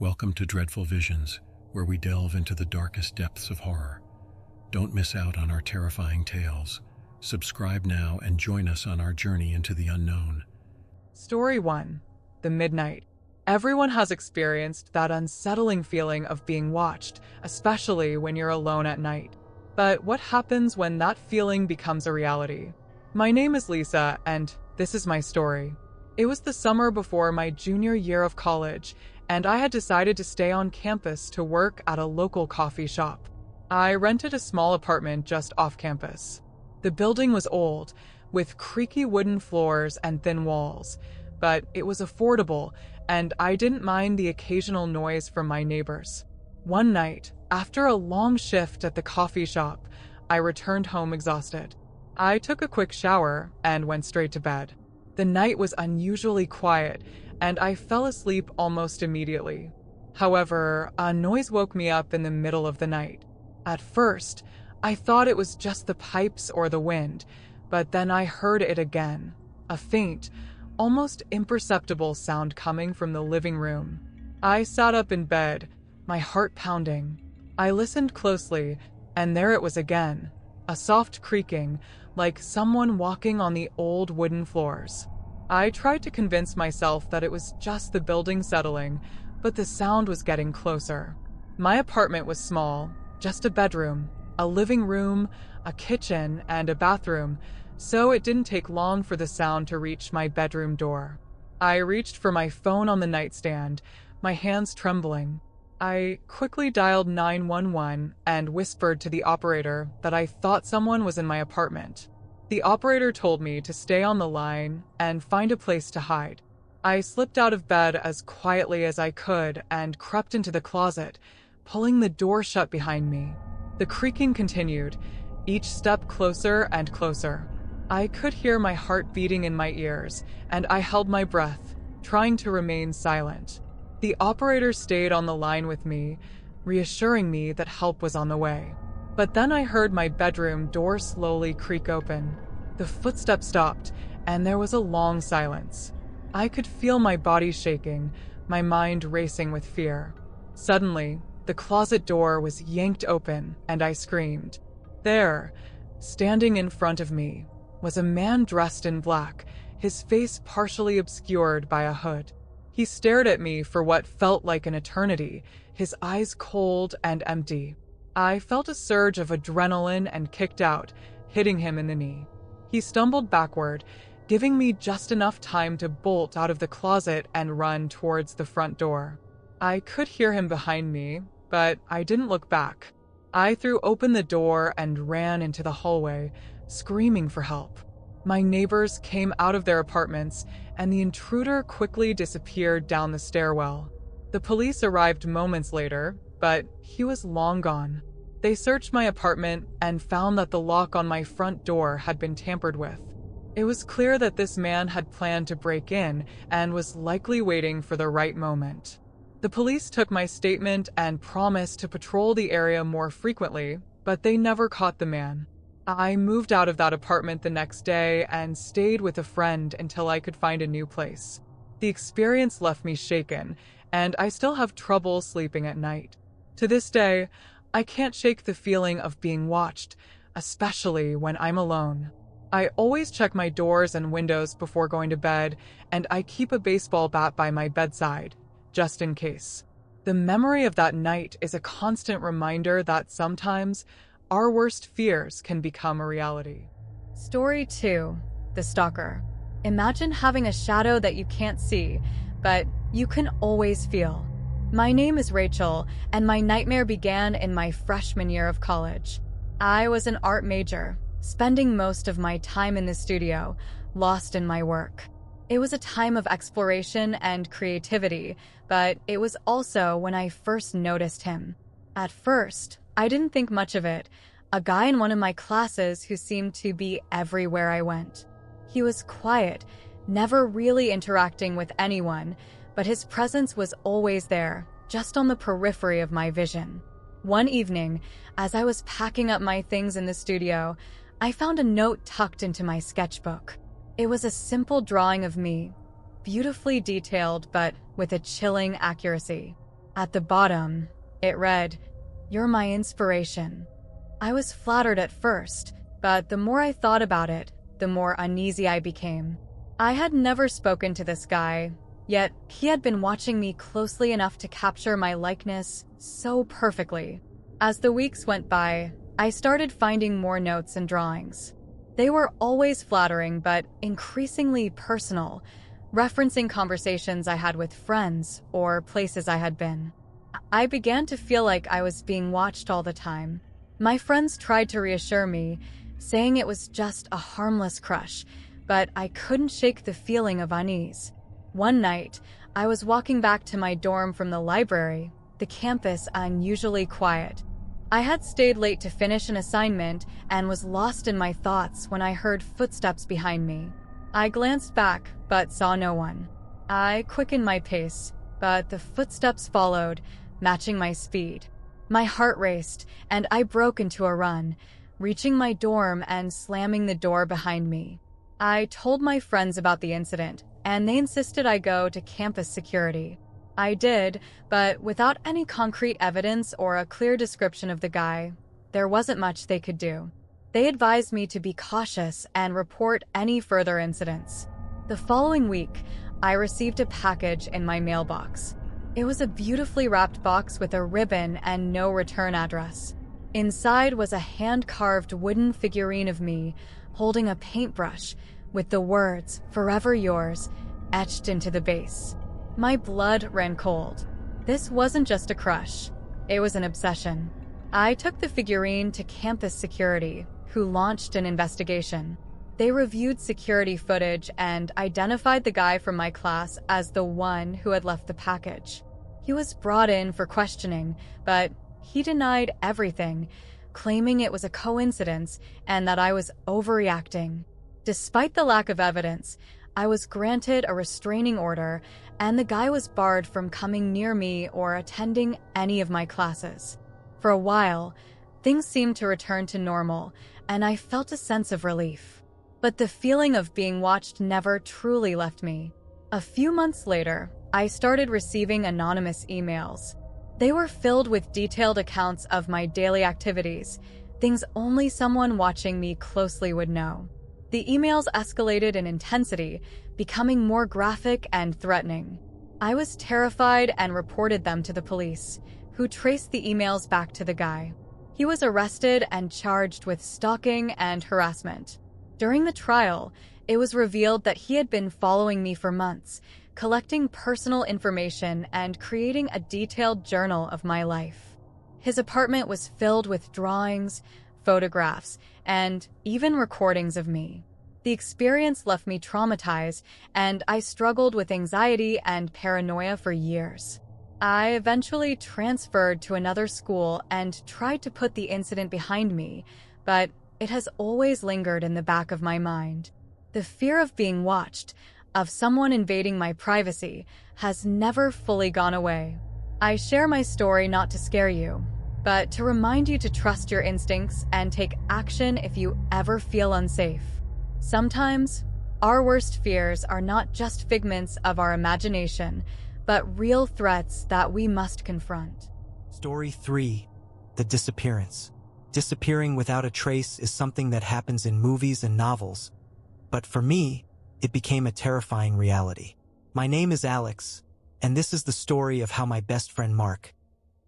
Welcome to Dreadful Visions, where we delve into the darkest depths of horror. Don't miss out on our terrifying tales. Subscribe now and join us on our journey into the unknown. Story 1. The Midnight. Everyone has experienced that unsettling feeling of being watched, especially when you're alone at night. But what happens when that feeling becomes a reality? My name is Lisa, and this is my story. It was the summer before my junior year of college, and I had decided to stay on campus to work at a local coffee shop. I rented a small apartment just off campus. The building was old, with creaky wooden floors and thin walls, but it was affordable, and I didn't mind the occasional noise from my neighbors. One night, after a long shift at the coffee shop, I returned home exhausted. I took a quick shower and went straight to bed. The night was unusually quiet, and I fell asleep almost immediately. However, a noise woke me up in the middle of the night. At first, I thought it was just the pipes or the wind, but then I heard it again, a faint, almost imperceptible sound coming from the living room. I sat up in bed, my heart pounding. I listened closely, and there it was again, a soft creaking, like someone walking on the old wooden floors. I tried to convince myself that it was just the building settling, but the sound was getting closer. My apartment was small, just a bedroom, a living room, a kitchen, and a bathroom, so it didn't take long for the sound to reach my bedroom door. I reached for my phone on the nightstand, my hands trembling. I quickly dialed 911 and whispered to the operator that I thought someone was in my apartment. The operator told me to stay on the line and find a place to hide. I slipped out of bed as quietly as I could and crept into the closet, pulling the door shut behind me. The creaking continued, each step closer and closer. I could hear my heart beating in my ears, and I held my breath, trying to remain silent. The operator stayed on the line with me, reassuring me that help was on the way. But then I heard my bedroom door slowly creak open. The footsteps stopped, and there was a long silence. I could feel my body shaking, my mind racing with fear. Suddenly, the closet door was yanked open, and I screamed. There, standing in front of me, was a man dressed in black, his face partially obscured by a hood. He stared at me for what felt like an eternity, his eyes cold and empty. I felt a surge of adrenaline and kicked out, hitting him in the knee. He stumbled backward, giving me just enough time to bolt out of the closet and run towards the front door. I could hear him behind me, but I didn't look back. I threw open the door and ran into the hallway, screaming for help. My neighbors came out of their apartments, and the intruder quickly disappeared down the stairwell. The police arrived moments later, but he was long gone. They searched my apartment and found that the lock on my front door had been tampered with. It was clear that this man had planned to break in and was likely waiting for the right moment. The police took my statement and promised to patrol the area more frequently, but they never caught the man. I moved out of that apartment the next day and stayed with a friend until I could find a new place. The experience left me shaken, and I still have trouble sleeping at night. To this day, I can't shake the feeling of being watched, especially when I'm alone. I always check my doors and windows before going to bed, and I keep a baseball bat by my bedside, just in case. The memory of that night is a constant reminder that sometimes our worst fears can become a reality. Story 2. The Stalker. Imagine having a shadow that you can't see, but you can always feel. My name is Rachel, and my nightmare began in my freshman year of college. I was an art major, spending most of my time in the studio, lost in my work. It was a time of exploration and creativity, but it was also when I first noticed him. At first, I didn't think much of it, a guy in one of my classes who seemed to be everywhere I went. He was quiet, never really interacting with anyone, but his presence was always there, just on the periphery of my vision. One evening, as I was packing up my things in the studio, I found a note tucked into my sketchbook. It was a simple drawing of me, beautifully detailed but with a chilling accuracy. At the bottom, it read, "You're my inspiration." I was flattered at first, but the more I thought about it, the more uneasy I became. I had never spoken to this guy, yet he had been watching me closely enough to capture my likeness so perfectly. As the weeks went by, I started finding more notes and drawings. They were always flattering but increasingly personal, referencing conversations I had with friends or places I had been. I began to feel like I was being watched all the time. My friends tried to reassure me, saying it was just a harmless crush, but I couldn't shake the feeling of unease. One night, I was walking back to my dorm from the library, the campus unusually quiet. I had stayed late to finish an assignment and was lost in my thoughts when I heard footsteps behind me. I glanced back, but saw no one. I quickened my pace, but the footsteps followed, matching my speed. My heart raced, and I broke into a run, reaching my dorm and slamming the door behind me. I told my friends about the incident, and they insisted I go to campus security. I did, but without any concrete evidence or a clear description of the guy, there wasn't much they could do. They advised me to be cautious and report any further incidents. The following week, I received a package in my mailbox. It was a beautifully wrapped box with a ribbon and no return address. Inside was a hand-carved wooden figurine of me holding a paintbrush with the words, "Forever yours," etched into the base. My blood ran cold. This wasn't just a crush. It was an obsession. I took the figurine to campus security, who launched an investigation. They reviewed security footage and identified the guy from my class as the one who had left the package. He was brought in for questioning, but he denied everything, claiming it was a coincidence and that I was overreacting. Despite the lack of evidence, I was granted a restraining order, and the guy was barred from coming near me or attending any of my classes. For a while, things seemed to return to normal, and I felt a sense of relief. But the feeling of being watched never truly left me. A few months later, I started receiving anonymous emails. They were filled with detailed accounts of my daily activities, things only someone watching me closely would know. The emails escalated in intensity, becoming more graphic and threatening. I was terrified and reported them to the police, who traced the emails back to the guy. He was arrested and charged with stalking and harassment. During the trial, it was revealed that he had been following me for months, collecting personal information and creating a detailed journal of my life. His apartment was filled with drawings, photographs, and even recordings of me. The experience left me traumatized, and I struggled with anxiety and paranoia for years. I eventually transferred to another school and tried to put the incident behind me, but it has always lingered in the back of my mind. The fear of being watched, of someone invading my privacy, has never fully gone away. I share my story not to scare you, but to remind you to trust your instincts and take action if you ever feel unsafe. Sometimes, our worst fears are not just figments of our imagination, but real threats that we must confront. Story 3. The disappearance. Disappearing without a trace is something that happens in movies and novels, but for me, it became a terrifying reality. My name is Alex, and this is the story of how my best friend Mark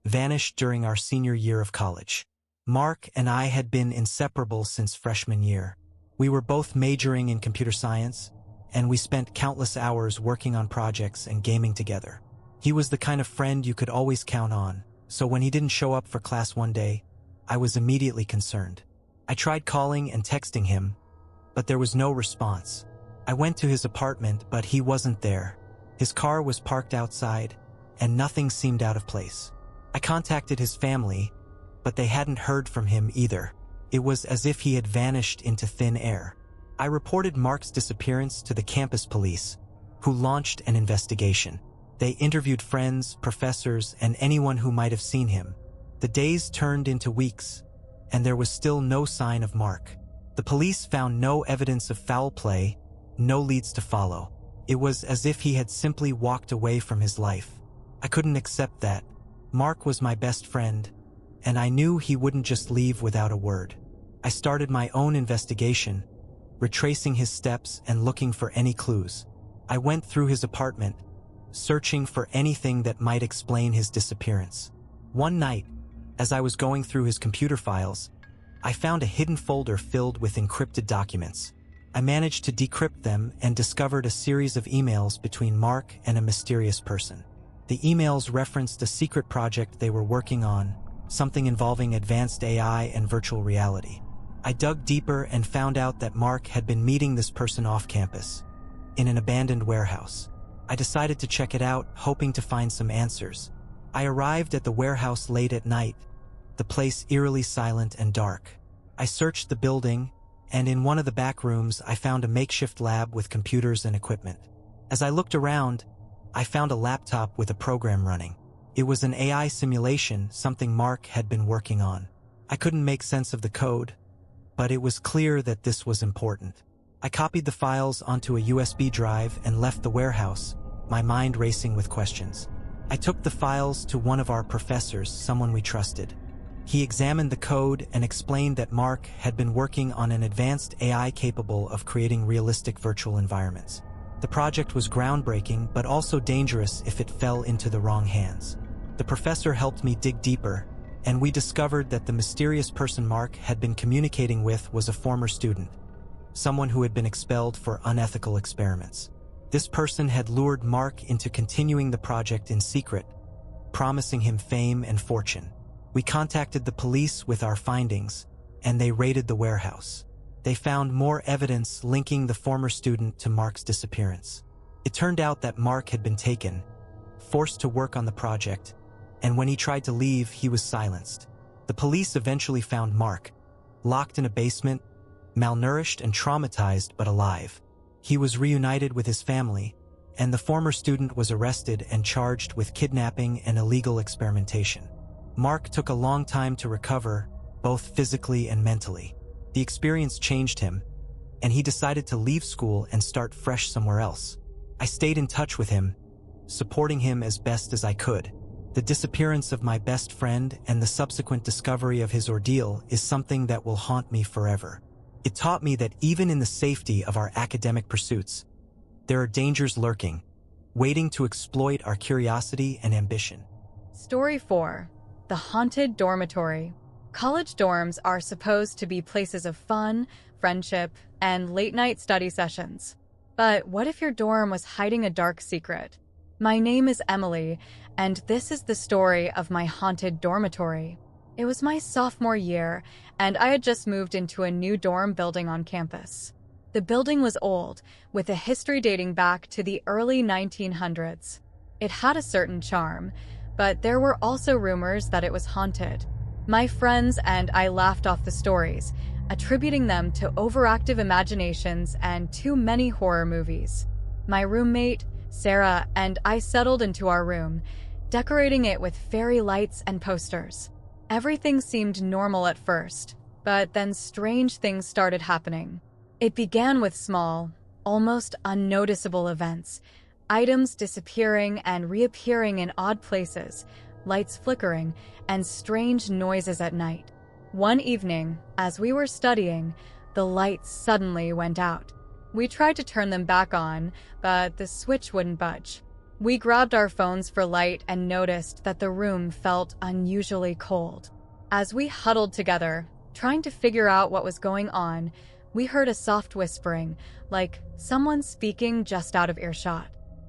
vanished during our senior year of college. Mark and I had been inseparable since freshman year. We were both majoring in computer science, and we spent countless hours working on projects and gaming together. He was the kind of friend you could always count on, so when he didn't show up for class one day, I was immediately concerned. I tried calling and texting him, but there was no response. I went to his apartment, but he wasn't there. His car was parked outside, and nothing seemed out of place. I contacted his family, but they hadn't heard from him either. It was as if he had vanished into thin air. I reported Mark's disappearance to the campus police, who launched an investigation. They interviewed friends, professors, and anyone who might have seen him. The days turned into weeks, and there was still no sign of Mark. The police found no evidence of foul play, no leads to follow. It was as if he had simply walked away from his life. I couldn't accept that. Mark was my best friend, and I knew he wouldn't just leave without a word. I started my own investigation, retracing his steps and looking for any clues. I went through his apartment, searching for anything that might explain his disappearance. One night, as I was going through his computer files, I found a hidden folder filled with encrypted documents. I managed to decrypt them and discovered a series of emails between Mark and a mysterious person. The emails referenced a secret project they were working on, something involving advanced AI and virtual reality. I dug deeper and found out that Mark had been meeting this person off campus, in an abandoned warehouse. I decided to check it out, hoping to find some answers. I arrived at the warehouse late at night, the place eerily silent and dark. I searched the building, and in one of the back rooms I found a makeshift lab with computers and equipment. As I looked around, I found a laptop with a program running. It was an AI simulation, something Mark had been working on. I couldn't make sense of the code, but it was clear that this was important. I copied the files onto a USB drive and left the warehouse, my mind racing with questions. I took the files to one of our professors, someone we trusted. He examined the code and explained that Mark had been working on an advanced AI capable of creating realistic virtual environments. The project was groundbreaking, but also dangerous if it fell into the wrong hands. The professor helped me dig deeper, and we discovered that the mysterious person Mark had been communicating with was a former student, someone who had been expelled for unethical experiments. This person had lured Mark into continuing the project in secret, promising him fame and fortune. We contacted the police with our findings, and they raided the warehouse. They found more evidence linking the former student to Mark's disappearance. It turned out that Mark had been taken, forced to work on the project, and when he tried to leave, he was silenced. The police eventually found Mark, locked in a basement, malnourished and traumatized but alive. He was reunited with his family, and the former student was arrested and charged with kidnapping and illegal experimentation. Mark took a long time to recover, both physically and mentally. The experience changed him, and he decided to leave school and start fresh somewhere else. I stayed in touch with him, supporting him as best as I could. The disappearance of my best friend and the subsequent discovery of his ordeal is something that will haunt me forever. It taught me that even in the safety of our academic pursuits, there are dangers lurking, waiting to exploit our curiosity and ambition. Story 4. The Haunted Dormitory. College dorms are supposed to be places of fun, friendship, and late-night study sessions. But what if your dorm was hiding a dark secret? My name is Emily, and this is the story of my haunted dormitory. It was my sophomore year, and I had just moved into a new dorm building on campus. The building was old, with a history dating back to the early 1900s. It had a certain charm, but there were also rumors that it was haunted. My friends and I laughed off the stories, attributing them to overactive imaginations and too many horror movies. My roommate, Sarah, and I settled into our room, decorating it with fairy lights and posters. Everything seemed normal at first, but then strange things started happening. It began with small, almost unnoticeable events, items disappearing and reappearing in odd places, lights flickering, and strange noises at night. One evening, as we were studying, the lights suddenly went out. We tried to turn them back on, but the switch wouldn't budge. We grabbed our phones for light and noticed that the room felt unusually cold. As we huddled together, trying to figure out what was going on, we heard a soft whispering, like someone speaking just out of earshot.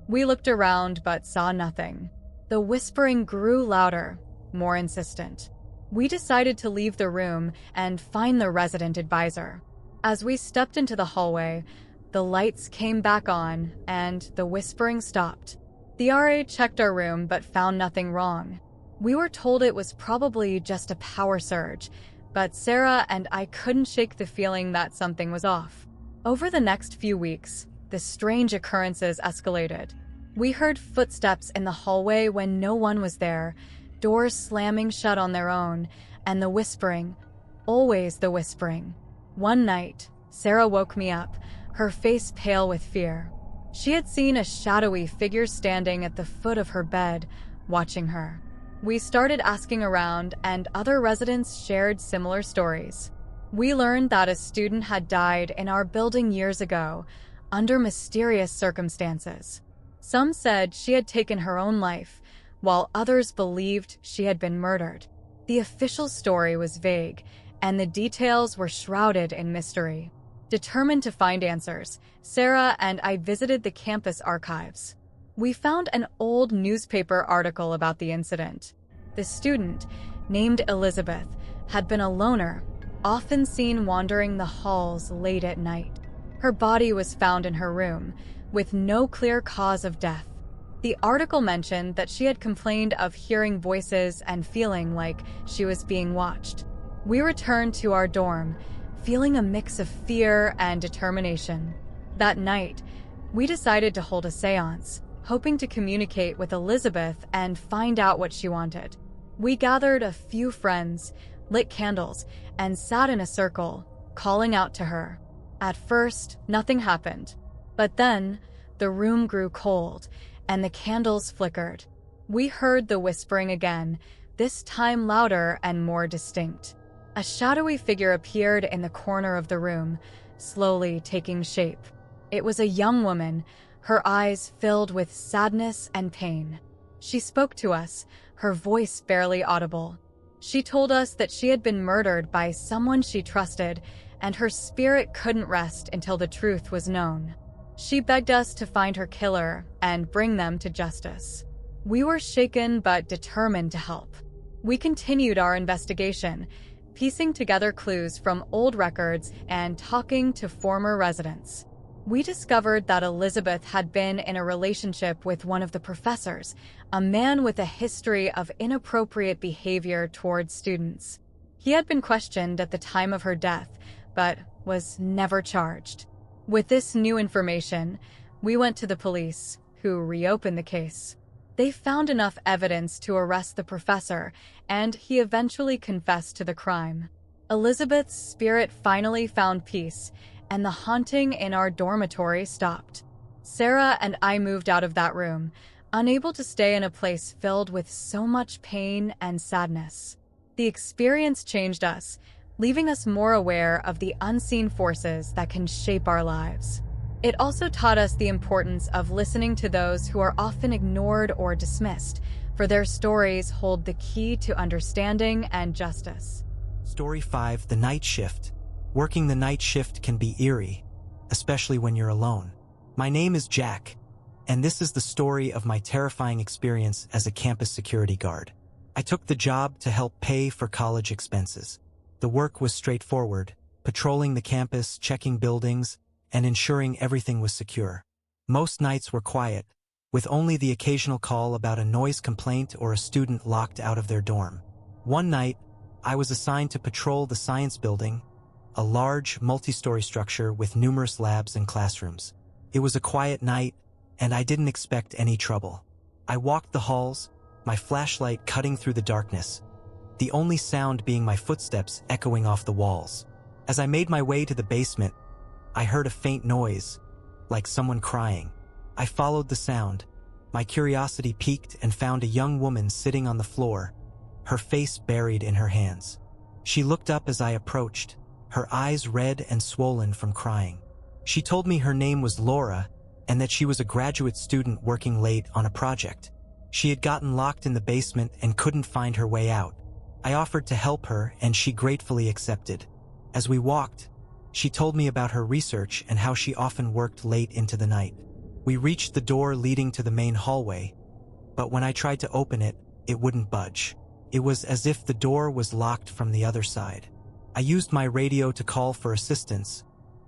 We looked around but saw nothing. The whispering grew louder, more insistent. We decided to leave the room and find the resident advisor. As we stepped into the hallway, the lights came back on and the whispering stopped. The RA checked our room but found nothing wrong. We were told it was probably just a power surge, but Sarah and I couldn't shake the feeling that something was off. Over the next few weeks, the strange occurrences escalated. We heard footsteps in the hallway when no one was there, doors slamming shut on their own, and the whispering, always the whispering. One night, Sarah woke me up, her face pale with fear. She had seen a shadowy figure standing at the foot of her bed, watching her. We started asking around, and other residents shared similar stories. We learned that a student had died in our building years ago, under mysterious circumstances. Some said she had taken her own life, while others believed she had been murdered. The official story was vague, and the details were shrouded in mystery. Determined to find answers, Sarah and I visited the campus archives. We found an old newspaper article about the incident. The student, named Elizabeth, had been a loner, often seen wandering the halls late at night. Her body was found in her room, with no clear cause of death. The article mentioned that she had complained of hearing voices and feeling like she was being watched. We returned to our dorm, feeling a mix of fear and determination. That night, we decided to hold a seance, hoping to communicate with Elizabeth and find out what she wanted. We gathered a few friends, lit candles, and sat in a circle, calling out to her. At first, nothing happened. But then, the room grew cold, and the candles flickered. We heard the whispering again, this time louder and more distinct. A shadowy figure appeared in the corner of the room, slowly taking shape. It was a young woman, her eyes filled with sadness and pain. She spoke to us, her voice barely audible. She told us that she had been murdered by someone she trusted, and her spirit couldn't rest until the truth was known. She begged us to find her killer and bring them to justice. We were shaken but determined to help. We continued our investigation, piecing together clues from old records and talking to former residents. We discovered that Elizabeth had been in a relationship with one of the professors, a man with a history of inappropriate behavior towards students. He had been questioned at the time of her death, but was never charged. With this new information, we went to the police, who reopened the case. They found enough evidence to arrest the professor, and he eventually confessed to the crime. Elizabeth's spirit finally found peace, and the haunting in our dormitory stopped. Sarah and I moved out of that room, unable to stay in a place filled with so much pain and sadness. The experience changed us, leaving us more aware of the unseen forces that can shape our lives. It also taught us the importance of listening to those who are often ignored or dismissed, for their stories hold the key to understanding and justice. Story 5, The Night Shift. Working the night shift can be eerie, especially when you're alone. My name is Jack, and this is the story of my terrifying experience as a campus security guard. I took the job to help pay for college expenses. The work was straightforward, patrolling the campus, checking buildings, and ensuring everything was secure. Most nights were quiet, with only the occasional call about a noise complaint or a student locked out of their dorm. One night, I was assigned to patrol the science building, a large, multi-story structure with numerous labs and classrooms. It was a quiet night, and I didn't expect any trouble. I walked the halls, my flashlight cutting through the darkness, the only sound being my footsteps echoing off the walls. As I made my way to the basement, I heard a faint noise, like someone crying. I followed the sound. My curiosity piqued and found a young woman sitting on the floor, her face buried in her hands. She looked up as I approached, her eyes red and swollen from crying. She told me her name was Laura and that she was a graduate student working late on a project. She had gotten locked in the basement and couldn't find her way out. I offered to help her, and she gratefully accepted. As we walked, she told me about her research and how she often worked late into the night. We reached the door leading to the main hallway, but when I tried to open it, it wouldn't budge. It was as if the door was locked from the other side. I used my radio to call for assistance,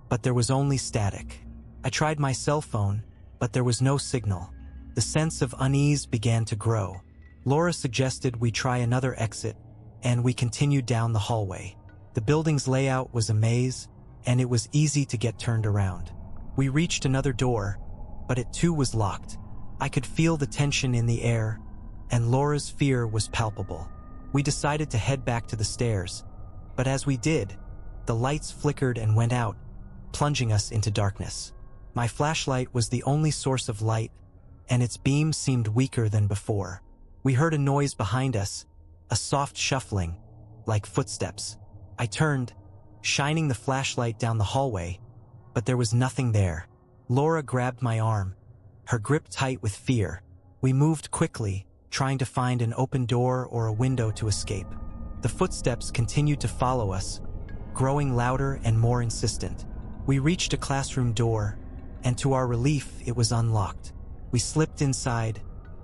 but there was only static. I tried my cell phone, but there was no signal. The sense of unease began to grow. Laura suggested we try another exit, and we continued down the hallway. The building's layout was a maze, and it was easy to get turned around. We reached another door, but it too was locked. I could feel the tension in the air, and Laura's fear was palpable. We decided to head back to the stairs, but as we did, the lights flickered and went out, plunging us into darkness. My flashlight was the only source of light, and its beam seemed weaker than before. We heard a noise behind us, a soft shuffling, like footsteps. I turned, shining the flashlight down the hallway, but there was nothing there. Laura grabbed my arm, her grip tight with fear. We moved quickly, trying to find an open door or a window to escape. The footsteps continued to follow us, growing louder and more insistent. We reached a classroom door, and to our relief, it was unlocked. We slipped inside,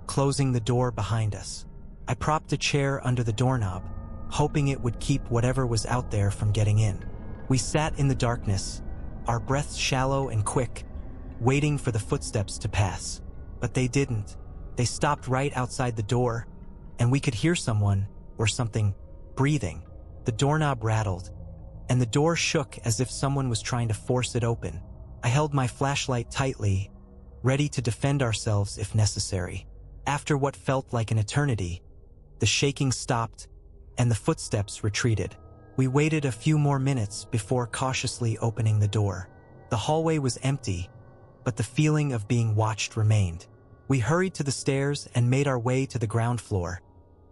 closing the door behind us. I propped a chair under the doorknob, hoping it would keep whatever was out there from getting in. We sat in the darkness, our breaths shallow and quick, waiting for the footsteps to pass. But they didn't. They stopped right outside the door, and we could hear someone, or something, breathing. The doorknob rattled, and the door shook as if someone was trying to force it open. I held my flashlight tightly, ready to defend ourselves if necessary. After what felt like an eternity, the shaking stopped, and the footsteps retreated. We waited a few more minutes before cautiously opening the door. The hallway was empty, but the feeling of being watched remained. We hurried to the stairs and made our way to the ground floor,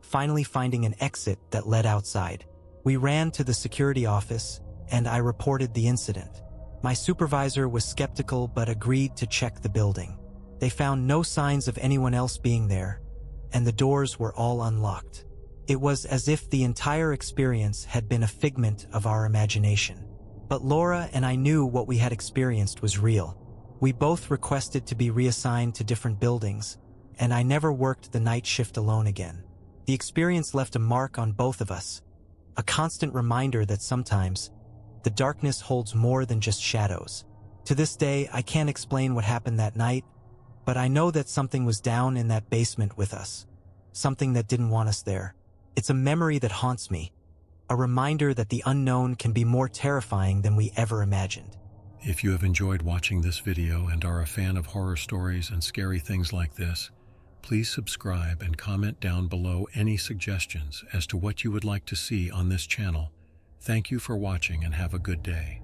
finally finding an exit that led outside. We ran to the security office, and I reported the incident. My supervisor was skeptical but agreed to check the building. They found no signs of anyone else being there, and the doors were all unlocked. It was as if the entire experience had been a figment of our imagination. But Laura and I knew what we had experienced was real. We both requested to be reassigned to different buildings, and I never worked the night shift alone again. The experience left a mark on both of us, a constant reminder that sometimes the darkness holds more than just shadows. To this day, I can't explain what happened that night, but I know that something was down in that basement with us, something that didn't want us there. It's a memory that haunts me, a reminder that the unknown can be more terrifying than we ever imagined. If you have enjoyed watching this video and are a fan of horror stories and scary things like this, please subscribe and comment down below any suggestions as to what you would like to see on this channel. Thank you for watching and have a good day.